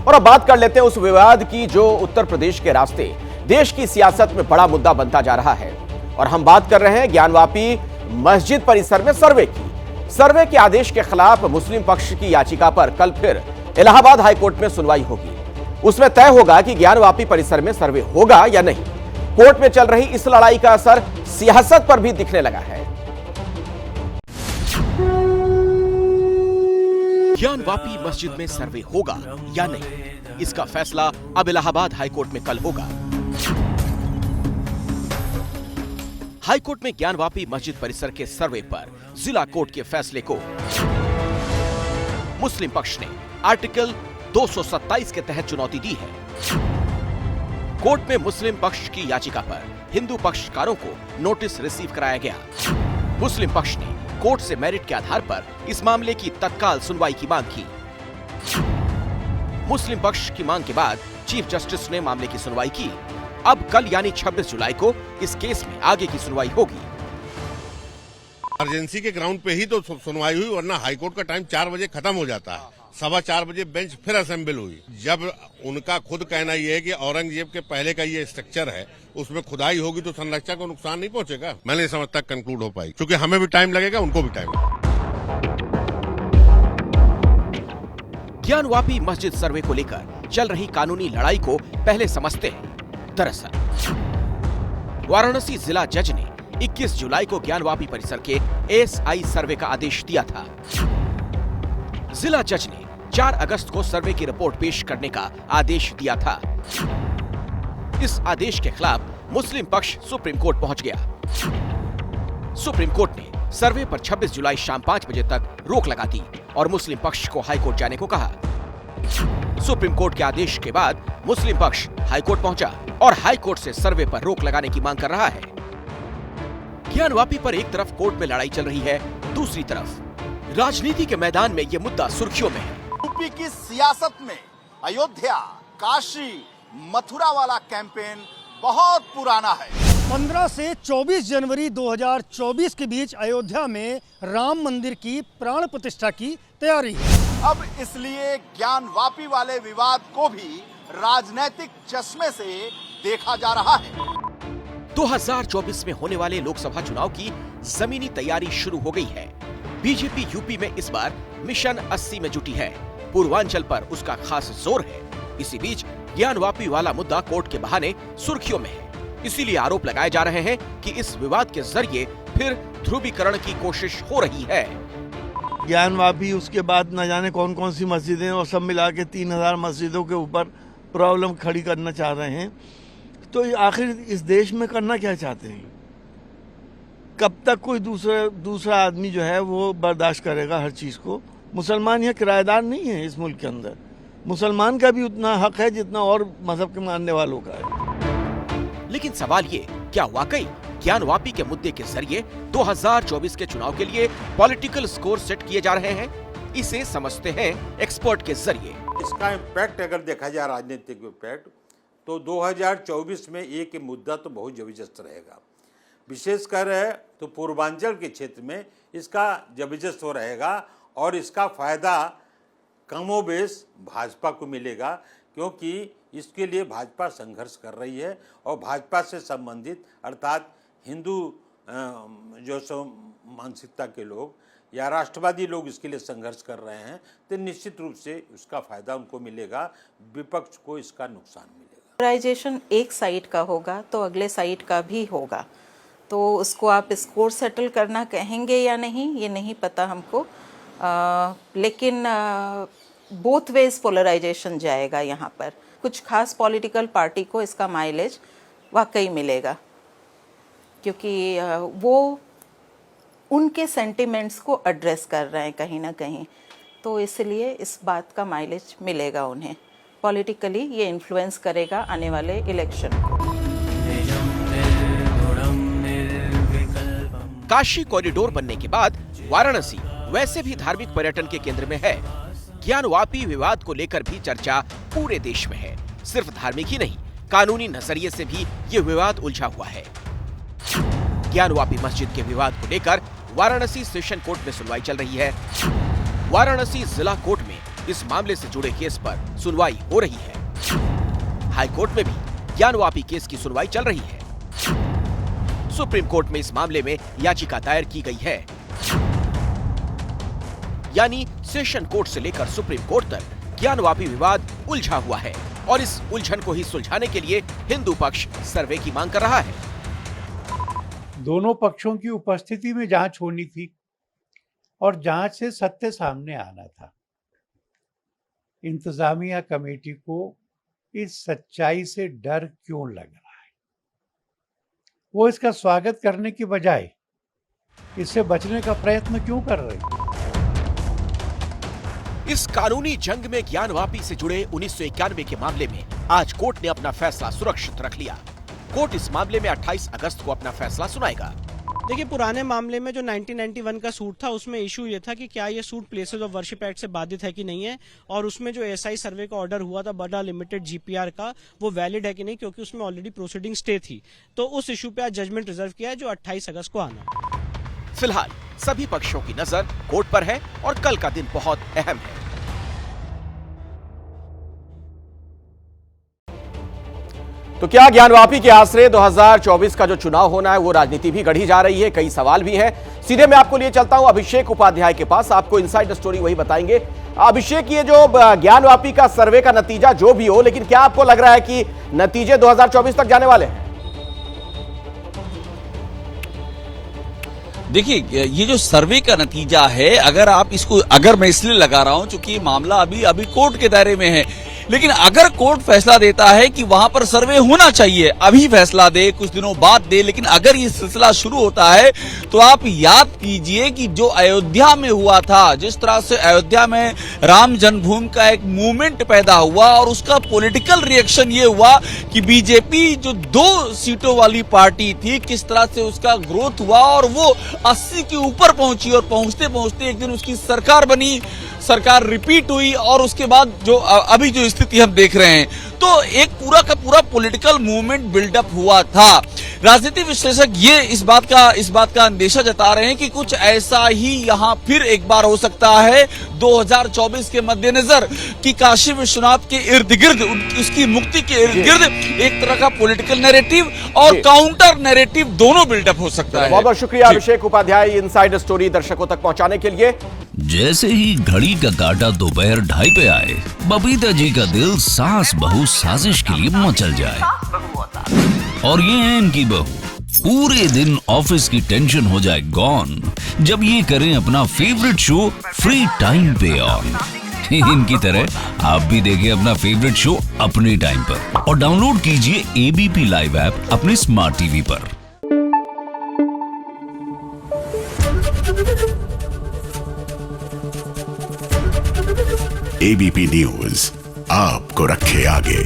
और अब बात कर लेते हैं उस विवाद की जो उत्तर प्रदेश के रास्ते देश की सियासत में बड़ा मुद्दा बनता जा रहा है। और हम बात कर रहे हैं ज्ञानवापी मस्जिद परिसर में सर्वे की। सर्वे के आदेश के खिलाफ मुस्लिम पक्ष की याचिका पर कल फिर इलाहाबाद हाईकोर्ट में सुनवाई होगी। उसमें तय होगा कि ज्ञानवापी परिसर में सर्वे होगा या नहीं। कोर्ट में चल रही इस लड़ाई का असर सियासत पर भी दिखने लगा है। ज्ञानवापी मस्जिद में सर्वे होगा या नहीं, इसका फैसला अब इलाहाबाद हाईकोर्ट में कल होगा। हाईकोर्ट में ज्ञानवापी मस्जिद परिसर के सर्वे पर जिला कोर्ट के फैसले को मुस्लिम पक्ष ने आर्टिकल 227 के तहत चुनौती दी है। कोर्ट में मुस्लिम पक्ष की याचिका पर हिंदू पक्षकारों को नोटिस रिसीव कराया गया। मुस्लिम पक्ष ने कोर्ट से मेरिट के आधार पर इस मामले की तत्काल सुनवाई की मांग की। मुस्लिम पक्ष की मांग के बाद चीफ जस्टिस ने मामले की सुनवाई की। अब कल यानी 26 जुलाई को इस केस में आगे की सुनवाई होगी। इमरजेंसी के ग्राउंड पे ही तो सुनवाई हुई, वरना हाईकोर्ट का टाइम 4 बजे खत्म हो जाता है। 4:15 बजे बेंच फिर असेंबल हुई। जब उनका खुद कहना ये है कि औरंगजेब के पहले का ये स्ट्रक्चर है, उसमें खुदाई होगी तो संरक्षक को नुकसान नहीं पहुंचेगा। मैं नहीं समझता कंक्लूड हो पाई, क्योंकि हमें भी टाइम लगेगा, उनको भी टाइम लगेगा। ज्ञानवापी मस्जिद सर्वे को लेकर चल रही कानूनी लड़ाई को पहले समझते हैं। दरअसल वाराणसी जिला जज ने 21 जुलाई को ज्ञानवापी परिसर के एएसआई सर्वे का आदेश दिया था। जिला जज ने 4 अगस्त को सर्वे की रिपोर्ट पेश करने का आदेश दिया था। इस आदेश के खिलाफ मुस्लिम पक्ष सुप्रीम कोर्ट पहुंच गया। सुप्रीम कोर्ट ने सर्वे पर 26 जुलाई शाम 5 बजे तक रोक लगा दी और मुस्लिम पक्ष को हाईकोर्ट जाने को कहा। सुप्रीम कोर्ट के आदेश के बाद मुस्लिम पक्ष हाईकोर्ट पहुंचा और हाईकोर्ट से सर्वे पर रोक लगाने की मांग कर रहा है। ज्ञानवापी पर एक तरफ कोर्ट में लड़ाई चल रही है, दूसरी तरफ राजनीति के मैदान में ये मुद्दा सुर्खियों में है। यूपी की सियासत में अयोध्या, काशी, मथुरा वाला कैंपेन बहुत पुराना है। 15 से 24 जनवरी 2024 के बीच अयोध्या में राम मंदिर की प्राण प्रतिष्ठा की तैयारी है। अब इसलिए ज्ञानवापी वाले विवाद को भी राजनीतिक चश्मे से देखा जा रहा है। 2024 में होने वाले लोकसभा चुनाव की जमीनी तैयारी शुरू हो गई है। बीजेपी यूपी में इस बार मिशन 80 में जुटी है। पूर्वांचल पर उसका खास जोर है। इसी बीच ज्ञानवापी वाला मुद्दा कोर्ट के बहाने सुर्खियों में है। इसीलिए आरोप लगाए जा रहे हैं कि इस विवाद के जरिए फिर ध्रुवीकरण की कोशिश हो रही है। ज्ञानवापी, उसके बाद न जाने कौन कौन सी मस्जिदें, और सब मिला के 3000 मस्जिदों के ऊपर प्रॉब्लम खड़ी करना चाह रहे हैं। तो आखिर इस देश में करना क्या चाहते हैं? कब तक कोई दूसरा आदमी जो है वो बर्दाश्त करेगा हर चीज को? मुसलमान यह किराएदार नहीं है इस मुल्क के अंदर। मुसलमान का भी उतना हक है जितना और मजहब के मानने वालों का है। लेकिन सवाल ये, क्या वाकई ज्ञानवापी के मुद्दे के जरिए 2024 के चुनाव के लिए पॉलिटिकल स्कोर सेट किए जा रहे हैं? इसे समझते हैं एक्सपर्ट के जरिए। इसका इम्पैक्ट अगर देखा जाए, राजनीतिक इम्पैक्ट, तो 2024 में एक मुद्दा तो बहुत जबरदस्त रहेगा। विशेषकर तो पूर्वांचल के क्षेत्र में इसका जबरदस्त हो रहेगा और इसका फायदा कमोबेश भाजपा को मिलेगा, क्योंकि इसके लिए भाजपा संघर्ष कर रही है और भाजपा से संबंधित अर्थात हिंदू जो सो मानसिकता के लोग या राष्ट्रवादी लोग इसके लिए संघर्ष कर रहे हैं, तो निश्चित रूप से उसका फायदा उनको मिलेगा, विपक्ष को इसका नुकसान मिलेगा। पोलराइजेशन एक साइड का होगा तो अगले साइड का भी होगा, तो उसको आप स्कोर सेटल करना कहेंगे या नहीं ये नहीं पता हमको, लेकिन बोथ वेज पोलराइजेशन जाएगा यहाँ पर। कुछ खास पॉलिटिकल पार्टी को इसका माइलेज वाकई मिलेगा, क्योंकि वो उनके सेंटिमेंट्स को एड्रेस कर रहे हैं कहीं ना कहीं, तो इसलिए इस बात का माइलेज मिलेगा उन्हें। पॉलिटिकली ये इन्फ्लुएंस करेगा आने वाले इलेक्शन को। काशी कॉरिडोर बनने के बाद वाराणसी वैसे भी धार्मिक पर्यटन के केंद्र में है। ज्ञानवापी विवाद को लेकर भी चर्चा पूरे देश में है। सिर्फ धार्मिक ही नहीं, कानूनी नजरिए से भी ये विवाद उलझा हुआ है। ज्ञानवापी मस्जिद के विवाद को लेकर वाराणसी सेशन कोर्ट में सुनवाई चल रही है। वाराणसी जिला कोर्ट में इस मामले से जुड़े केस पर सुनवाई हो रही है। हाई कोर्ट में भी ज्ञानवापी केस की सुनवाई चल रही है। सुप्रीम कोर्ट में इस मामले में याचिका दायर की गई है। यानी सेशन कोर्ट से लेकर सुप्रीम कोर्ट तक ज्ञानवापी विवाद उलझा हुआ है और इस उलझन को ही सुलझाने के लिए हिंदू पक्ष सर्वे की मांग कर रहा है। दोनों पक्षों की उपस्थिति में जांच होनी थी और जांच से सत्य सामने आना था। इंतजामिया कमेटी को इस सच्चाई से डर क्यों लग रहा है? वो इसका स्वागत करने की बजाय इससे बचने का प्रयत्न क्यों कर रहे हैं? इस कानूनी जंग में ज्ञानवापी से जुड़े 1991 के मामले में आज कोर्ट ने अपना फैसला सुरक्षित रख लिया। कोर्ट इस मामले में 28 अगस्त को अपना फैसला सुनाएगा। देखिए, पुराने मामले में जो 1991 का सूट था उसमें इशू ये था कि क्या ये suit places of worship act से बाधित है कि नहीं है, और उसमें जो एसआई सर्वे का ऑर्डर हुआ था बड़ा लिमिटेड जीपीआर का, वो वैलिड है कि नहीं, क्योंकि उसमें ऑलरेडी प्रोसीडिंग स्टे थी। तो उस इशू पे आज जजमेंट रिजर्व किया है जो 28 अगस्त को आना। फिलहाल सभी पक्षों की नजर कोर्ट पर है और कल का दिन बहुत अहम है। तो क्या ज्ञानवापी के आसरे 2024 का जो चुनाव होना है वो राजनीति भी गढ़ी जा रही है? कई सवाल भी हैं। सीधे मैं आपको लिए चलता हूं अभिषेक उपाध्याय के पास, आपको इनसाइड स्टोरी वही बताएंगे। अभिषेक, ये जो ज्ञानवापी का सर्वे का नतीजा जो भी हो, लेकिन क्या आपको लग रहा है कि नतीजे 2024 तक जाने वाले हैं? देखिए, ये जो सर्वे का नतीजा है, अगर मैं इसलिए लगा रहा हूं क्योंकि ये मामला अभी कोर्ट के दायरे में है, लेकिन अगर कोर्ट फैसला देता है कि वहां पर सर्वे होना चाहिए, अभी फैसला दे, कुछ दिनों बाद दे, लेकिन अगर ये सिलसिला शुरू होता है तो आप याद कीजिए कि जो अयोध्या में हुआ था, जिस तरह से अयोध्या में राम जन्मभूमि का एक मूवमेंट पैदा हुआ और उसका पॉलिटिकल रिएक्शन ये हुआ कि बीजेपी जो 2 सीटों वाली पार्टी थी, किस तरह से उसका ग्रोथ हुआ और वो 80 के ऊपर पहुंची और पहुंचते पहुंचते एक दिन उसकी सरकार बनी, सरकार रिपीट हुई और उसके बाद जो अभी जो स्थिति हम देख रहे हैं, तो एक पूरा का पूरा पॉलिटिकल मूवमेंट बिल्डअप हुआ था। राजनीतिक विश्लेषक ये इस बात का अंदेशा जता रहे हैं कि कुछ ऐसा ही यहां फिर एक बार हो सकता है 2024 के मद्देनजर कि काशी विश्वनाथ के इर्द गिर्द, उसकी मुक्ति के इर्द गिर्द एक तरह का पॉलिटिकल नैरेटिव और काउंटर नैरेटिव दोनों बिल्डअप हो सकता है। बहुत बहुत शुक्रिया अभिषेक उपाध्याय इनसाइड स्टोरी दर्शकों तक पहुंचाने के लिए। जैसे ही घड़ी का काटा दोपहर 2:30 पे आए, बबीता जी का दिल सास बहू साजिश के लिए मचल जाए। और ये है इनकी बहू, पूरे दिन ऑफिस की टेंशन हो जाए गॉन जब ये करें अपना फेवरेट शो फ्री टाइम पे ऑन। इनकी तरह आप भी देखिए अपना फेवरेट शो अपने टाइम पर और डाउनलोड कीजिए एबीपी लाइव ऐप अपने स्मार्ट टीवी पर। एबीपी न्यूज आपको रखे आगे।